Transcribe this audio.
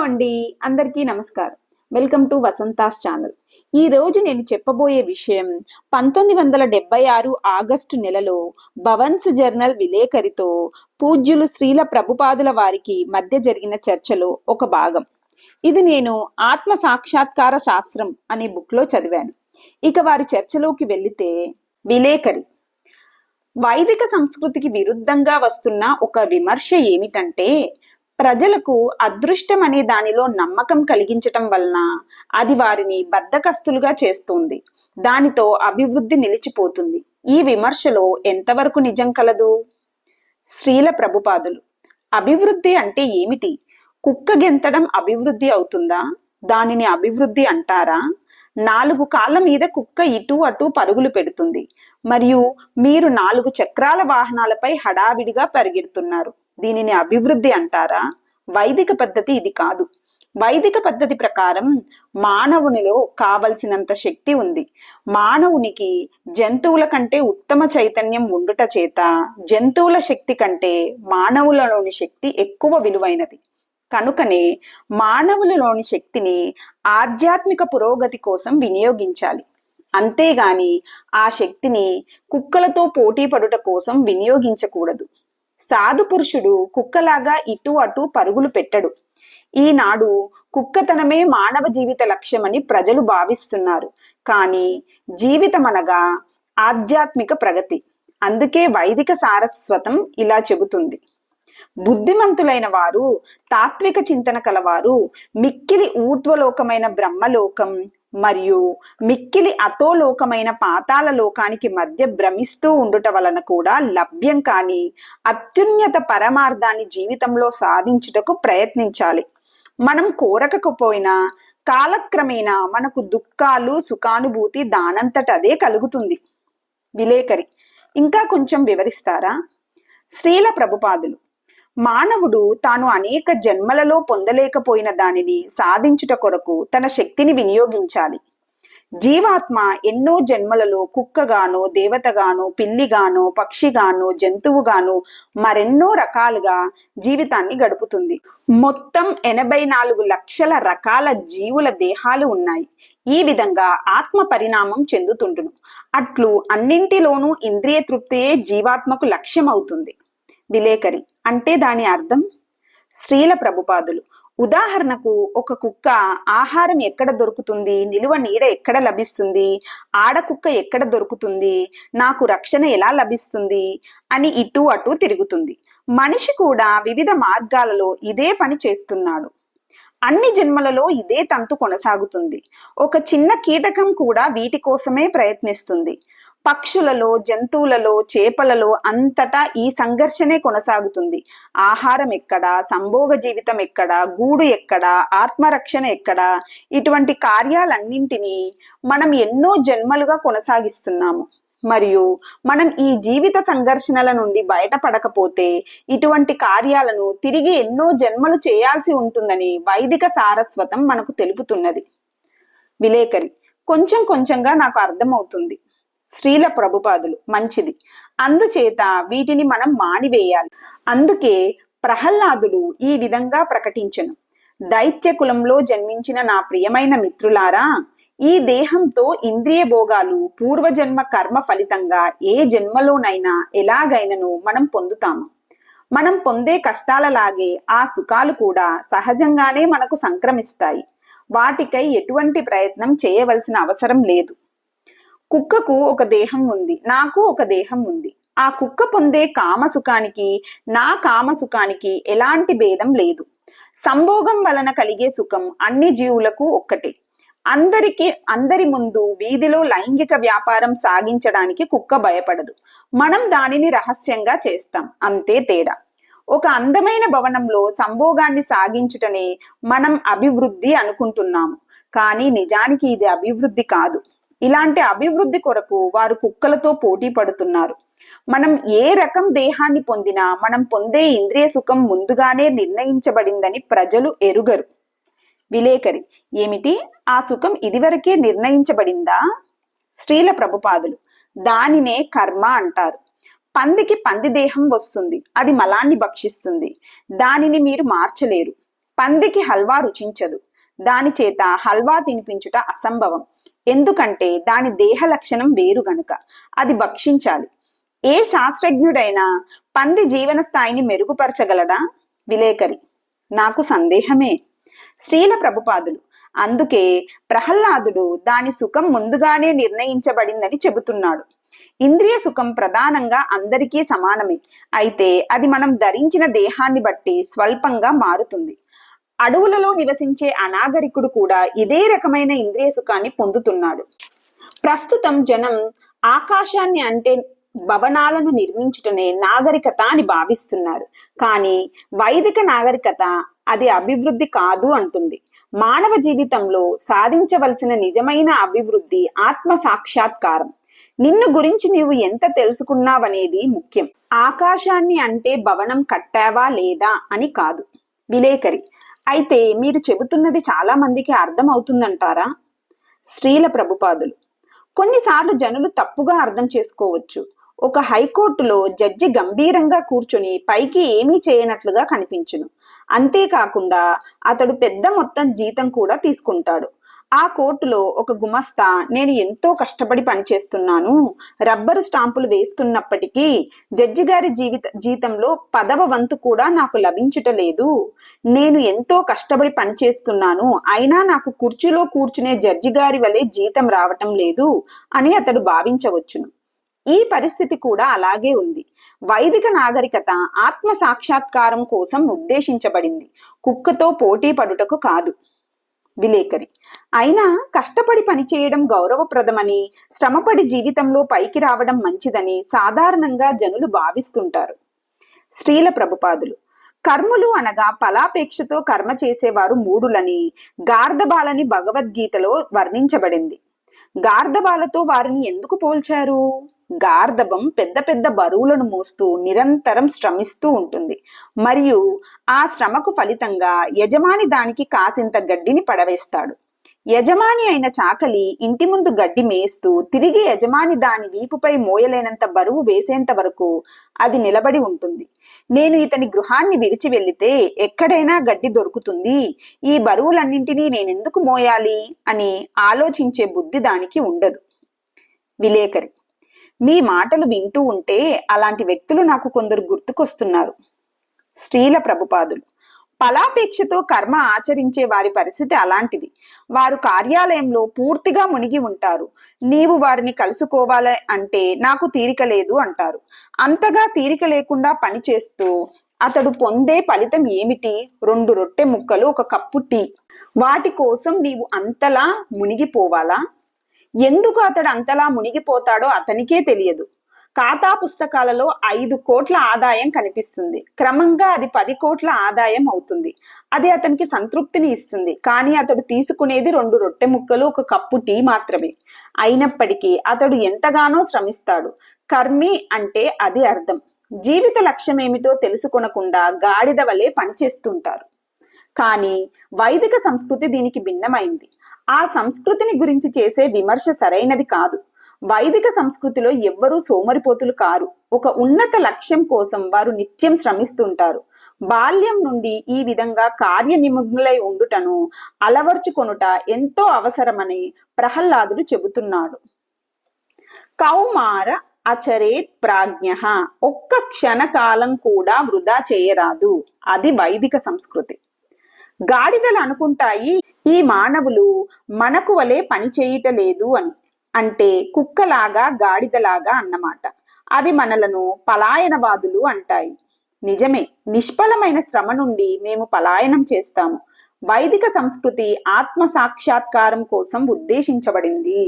అండి, అందరికీ నమస్కారం. Welcome to Vasantha's channel. ఈ రోజు నేను చెప్పబోయే విషయం 1976 ఆగస్టు నెలలో భవన్స్ జర్నల్ విలేకరితో పూజ్యులు శ్రీల ప్రభుపాదుల వారికి మధ్య జరిగిన చర్చలో ఒక భాగం. ఇది నేను ఆత్మ సాక్షాత్కార శాస్త్రం అనే బుక్ లో చదివాను. ఇక వారి చర్చలోకి వెళ్లితే, విలేకరి వైదిక సంస్కృతికి విరుద్ధంగా వస్తున్న ఒక విమర్శ ఏమిటంటే, ప్రజలకు అదృష్టం అనే దానిలో నమ్మకం కలిగించటం వలన అది వారిని బద్ధకస్తులుగా చేస్తుంది. దానితో అభివృద్ధి నిలిచిపోతుంది. ఈ విమర్శలో ఎంతవరకు నిజం కలదు? శ్రీల ప్రభుపాదులు, అభివృద్ధి అంటే ఏమిటి? కుక్క గెంతడం అభివృద్ధి అవుతుందా? దానిని అభివృద్ధి అంటారా? 4 కాళ్ళ మీద కుక్క ఇటు అటు పరుగులు పెడుతుంది, మరియు మీరు 4 చక్రాల వాహనాలపై హడావిడిగా పరిగెడుతున్నారు. దీనిని అభివృద్ధి అంటారా? వైదిక పద్ధతి ఇది కాదు. వైదిక పద్ధతి ప్రకారం మానవునిలో కావలసినంత శక్తి ఉంది. మానవునికి జంతువుల కంటే ఉత్తమ చైతన్యం ఉండుట చేత జంతువుల శక్తి కంటే మానవులలోని శక్తి ఎక్కువ విలువైనది. కనుకనే మానవులలోని శక్తిని ఆధ్యాత్మిక పురోగతి కోసం వినియోగించాలి. అంతేగాని ఆ శక్తిని కుక్కలతో పోటీ పడుట కోసం వినియోగించకూడదు. సాధు పురుషుడు కుక్కలాగా ఇటు అటు పరుగులు పెట్టడు. ఈనాడు కుక్కతనమే మానవ జీవిత లక్ష్యమని ప్రజలు భావిస్తున్నారు. కానీ జీవితం అనగా ఆధ్యాత్మిక ప్రగతి. అందుకే వైదిక సారస్వతం ఇలా చెబుతుంది. బుద్ధిమంతులైన వారు, తాత్విక చింతన కలవారు మిక్కిలి ఊర్ధ్వలోకమైన బ్రహ్మలోకం మరియు మిక్కిలి అతోలోకమైన పాతాళ లోకానికి మధ్య భ్రమిస్తూ ఉండుట వలన కూడా లభ్యం కాని అత్యున్నత పరమార్థాన్ని జీవితంలో సాధించుటకు ప్రయత్నించాలి. మనం కోరకపోయినా కాలక్రమేణా మనకు దుఃఖాలు, సుఖానుభూతి దానంతట అదే కలుగుతుంది. విలేకరి, ఇంకా కొంచెం వివరిస్తారా? శ్రీల ప్రభుపాదులు, మానవుడు తాను అనేక జన్మలలో పొందలేకపోయిన దానిని సాధించుట కొరకు తన శక్తిని వినియోగించాలి. జీవాత్మ ఎన్నో జన్మలలో కుక్కగానో, దేవతగానో, పిల్లిగానో, పక్షిగానో, జంతువుగానో మరెన్నో రకాలుగా జీవితాన్ని గడుపుతుంది. మొత్తం 84 లక్షల రకాల జీవుల దేహాలు ఉన్నాయి. ఈ విధంగా ఆత్మ పరిణామం చెందుతుండును. అట్లు అన్నింటిలోనూ ఇంద్రియ తృప్తియే జీవాత్మకు లక్ష్యం అవుతుంది. విలేకరి, అంటే దాని అర్థం? శ్రీల ప్రభుపాదులు, ఉదాహరణకు ఒక కుక్క ఆహారం ఎక్కడ దొరుకుతుంది, నిలువ నీడ ఎక్కడ లభిస్తుంది, ఆడకుక్క ఎక్కడ దొరుకుతుంది, నాకు రక్షణ ఎలా లభిస్తుంది అని ఇటు అటు తిరుగుతుంది. మనిషి కూడా వివిధ మార్గాలలో ఇదే పని చేస్తున్నాడు. అన్ని జన్మలలో ఇదే తంతు కొనసాగుతుంది. ఒక చిన్న కీటకం కూడా వీటి కోసమే ప్రయత్నిస్తుంది. పక్షులలో, జంతువులలో, చేపలలో అంతటా ఈ సంఘర్షణే కొనసాగుతుంది. ఆహారం ఎక్కడ, సంభోగ జీవితం ఎక్కడ, గూడు ఎక్కడ, ఆత్మరక్షణ ఎక్కడ, ఇటువంటి కార్యాలన్నింటినీ మనం ఎన్నో జన్మలుగా కొనసాగిస్తున్నాము. మరియు మనం ఈ జీవిత సంఘర్షణల నుండి బయటపడకపోతే ఇటువంటి కార్యాలను తిరిగి ఎన్నో జన్మలు చేయాల్సి ఉంటుందని వైదిక సారస్వతం మనకు తెలుపుతున్నది. విలేకరి, కొంచెం కొంచెంగా నాకు అర్థమవుతుంది. శ్రీల ప్రభుపాదులు, మంచిది. అందుచేత వీటిని మనం మానివేయాలి. అందుకే ప్రహ్లాదుడు ఈ విధంగా ప్రకటించెను. దైత్య కులంలో జన్మించిన నా ప్రియమైన మిత్రులారా, ఈ దేహంతో ఇంద్రియ భోగాలు పూర్వజన్మ కర్మ ఫలితంగా ఏ జన్మలోనైనా ఎలాగైనను మనం పొందుతాము. మనం పొందే కష్టాలలాగే ఆ సుఖాలు కూడా సహజంగానే మనకు సంక్రమిస్తాయి. వాటికై ఎటువంటి ప్రయత్నం చేయవలసిన అవసరం లేదు. కుక్కకు ఒక దేహం ఉంది, నాకు ఒక దేహం ఉంది. ఆ కుక్క పొందే కామసుఖానికి నా కామసుఖానికి ఎలాంటి భేదం లేదు. సంభోగం వలన కలిగే సుఖం అన్ని జీవులకు ఒక్కటే. అందరి ముందు వీధిలో లైంగిక వ్యాపారం సాగించడానికి కుక్క భయపడదు. మనం దానిని రహస్యంగా చేస్తాం, అంతే తేడా. ఒక అందమైన భవనంలో సంభోగాన్ని సాగించుటనే మనం అభివృద్ధి అనుకుంటున్నాము. కానీ నిజానికి ఇది అభివృద్ధి కాదు. ఇలాంటి అభివృద్ధి కొరకు వారు కుక్కలతో పోటీ పడుతున్నారు. మనం ఏ రకం దేహాన్ని పొందినా మనం పొందే ఇంద్రియ సుఖం ముందుగానే నిర్ణయించబడిందని ప్రజలు ఎరుగరు. విలేకరి, ఏమిటి, ఆ సుఖం ఇదివరకే నిర్ణయించబడిందా? శ్రీల ప్రభుపాదులు, దానినే కర్మ అంటారు. పందికి పంది దేహం వస్తుంది, అది మలాన్ని భక్షిస్తుంది. దానిని మీరు మార్చలేరు. పందికి హల్వా రుచించదు. దాని చేత హల్వా తినిపించుట అసంభవం. ఎందుకంటే దాని దేహ లక్షణం వేరు గనుక అది భక్షించాలి. ఏ శాస్త్రజ్ఞుడైనా పంది జీవన స్థాయిని మెరుగుపరచగలడా? విలేకరి: నాకు సందేహమే. శ్రీల ప్రభుపాదులు: అందుకే ప్రహ్లాదుడు దాని సుఖం ముందుగానే నిర్ణయించబడిందని చెబుతున్నాడు. ఇంద్రియ సుఖం ప్రధానంగా అందరికీ సమానమే. అయితే అది మనం ధరించిన దేహాన్ని బట్టి స్వల్పంగా మారుతుంది. అడవులలో నివసించే అనాగరికుడు కూడా ఇదే రకమైన ఇంద్రియ సుఖాన్ని పొందుతున్నాడు. ప్రస్తుతం జనం ఆకాశాన్ని అంటే భవనాలను నిర్మించుటనే నాగరికత అని భావిస్తున్నారు. కానీ వైదిక నాగరికత అది అభివృద్ధి కాదు అంటుంది. మానవ జీవితంలో సాధించవలసిన నిజమైన అభివృద్ధి ఆత్మ సాక్షాత్కారం. నిన్ను గురించి నీవు ఎంత తెలుసుకున్నావనేది ముఖ్యం. ఆకాశాన్ని అంటే భవనం కట్టావా లేదా అని కాదు. విలేకరి: అయితే మీరు చెబుతున్నది చాలా మందికి అర్థం అవుతుందంటారా? శ్రీల ప్రభుపాదులు: కొన్నిసార్లు జనులు తప్పుగా అర్థం చేసుకోవచ్చు. ఒక హైకోర్టులో జడ్జి గంభీరంగా కూర్చొని పైకి ఏమీ చేయనట్లుగా కనిపించును. అంతేకాకుండా అతడు పెద్ద మొత్తం జీతం కూడా తీసుకుంటాడు. ఆ కోర్టులో ఒక గుమస్తా నేను ఎంతో కష్టపడి పనిచేస్తున్నాను, రబ్బరు స్టాంపులు వేస్తున్నప్పటికీ జడ్జి గారి జీతంలో 10వ వంతు కూడా నాకు లభించుటలేదు. నేను ఎంతో కష్టపడి పనిచేస్తున్నాను, అయినా నాకు కుర్చీలో కూర్చునే జడ్జి గారి వలె జీతం రావటం లేదు అని అతడు భావించవచ్చును. ఈ పరిస్థితి కూడా అలాగే ఉంది. వైదిక నాగరికత ఆత్మ సాక్షాత్కారం కోసం ఉద్దేశించబడింది, కుక్కతో పోటీ పడుటకు కాదు. విలేకరి: అయినా కష్టపడి పనిచేయడం గౌరవప్రదమని, శ్రమపడి జీవితంలో పైకి రావడం మంచిదని సాధారణంగా జనులు భావిస్తుంటారు. శ్రీల ప్రభుపాదులు: కర్ములు అనగా ఫలాపేక్షతో కర్మ చేసేవారు మూఢులని గార్ధబాలని భగవద్గీతలో వర్ణించబడింది. గార్ధబాలతో వారిని ఎందుకు పోల్చారు? గార్ధబం పెద్ద పెద్ద బరువులను మోస్తూ నిరంతరం శ్రమిస్తూ ఉంటుంది. మరియు ఆ శ్రమకు ఫలితంగా యజమాని దానికి కాసింత గడ్డిని పడవేస్తాడు. యజమాని అయిన చాకలి ఇంటి ముందు గడ్డి మేస్తూ తిరిగి యజమాని దాని వీపుపై మోయలేనంత బరువు వేసేంత వరకు అది నిలబడి ఉంటుంది. నేను ఇతని గృహాన్ని విడిచి వెళ్లితే ఎక్కడైనా గడ్డి దొరుకుతుంది, ఈ బరువులన్నింటినీ నేనెందుకు మోయాలి అని ఆలోచించే బుద్ధి దానికి ఉండదు. విలేకరి: మీ మాటలు వింటూ ఉంటే అలాంటి వ్యక్తులు నాకు కొందరు గుర్తుకొస్తున్నారు. శ్రీల ప్రభుపాదులు: ఫలాపేక్షతో కర్మ ఆచరించే వారి పరిస్థితి అలాంటిది. వారు కార్యాలయంలో పూర్తిగా మునిగి ఉంటారు. నీవు వారిని కలుసుకోవాలి అంటే నాకు తీరిక లేదు అంటారు. అంతగా తీరిక లేకుండా పని చేస్తూ అతడు పొందే ఫలితం ఏమిటి? 2 రొట్టె ముక్కలు, 1 కప్పు టీ. వాటి కోసం నీవు అంతలా మునిగిపోవాలా? ఎందుకు అతడు అంతలా మునిగిపోతాడో అతనికే తెలియదు. ఖాతా పుస్తకాలలో 5 కోట్ల ఆదాయం కనిపిస్తుంది. క్రమంగా అది 10 కోట్ల ఆదాయం అవుతుంది. అది అతనికి సంతృప్తిని ఇస్తుంది. కానీ అతడు తీసుకునేది 2 రొట్టె ముక్కలు, 1 కప్పు టీ మాత్రమే. అయినప్పటికీ అతడు ఎంతగానో శ్రమిస్తాడు. కర్మి అంటే అది అర్థం. జీవిత లక్ష్యం ఏమిటో తెలుసుకొనకుండా గాడిద వలె పనిచేస్తుంటారు. కానీ వైదిక సంస్కృతి దీనికి భిన్నమైంది. ఆ సంస్కృతిని గురించి చేసే విమర్శ సరైనది కాదు. వైదిక సంస్కృతిలో ఎవ్వరూ సోమరిపోతులు కారు. ఒక ఉన్నత లక్ష్యం కోసం వారు నిత్యం శ్రమిస్తుంటారు. బాల్యం నుండి ఈ విధంగా కార్యనిమగ్నులై ఉండుటను అలవర్చుకొనుట ఎంతో అవసరమని ప్రహ్లాదుడు చెబుతున్నాడు. కౌమార అచరేత్ ప్రాజ్ఞ, ఒక్క క్షణకాలం కూడా వృధా చేయరాదు. అది వైదిక సంస్కృతి. గాడిదలు అనుకుంటాయి ఈ మానవులు మనకు వలె పని చేయటలేదు అని. అంటే కుక్కలాగా గాడిదలాగా అన్నమాట. అవి మనలను పలాయనవాదులు అంటాయి. నిజమే, నిష్ఫలమైన శ్రమ నుండి మేము పలాయనం చేస్తాము. వైదిక సంస్కృతి ఆత్మ సాక్షాత్కారం కోసం ఉద్దేశించబడింది.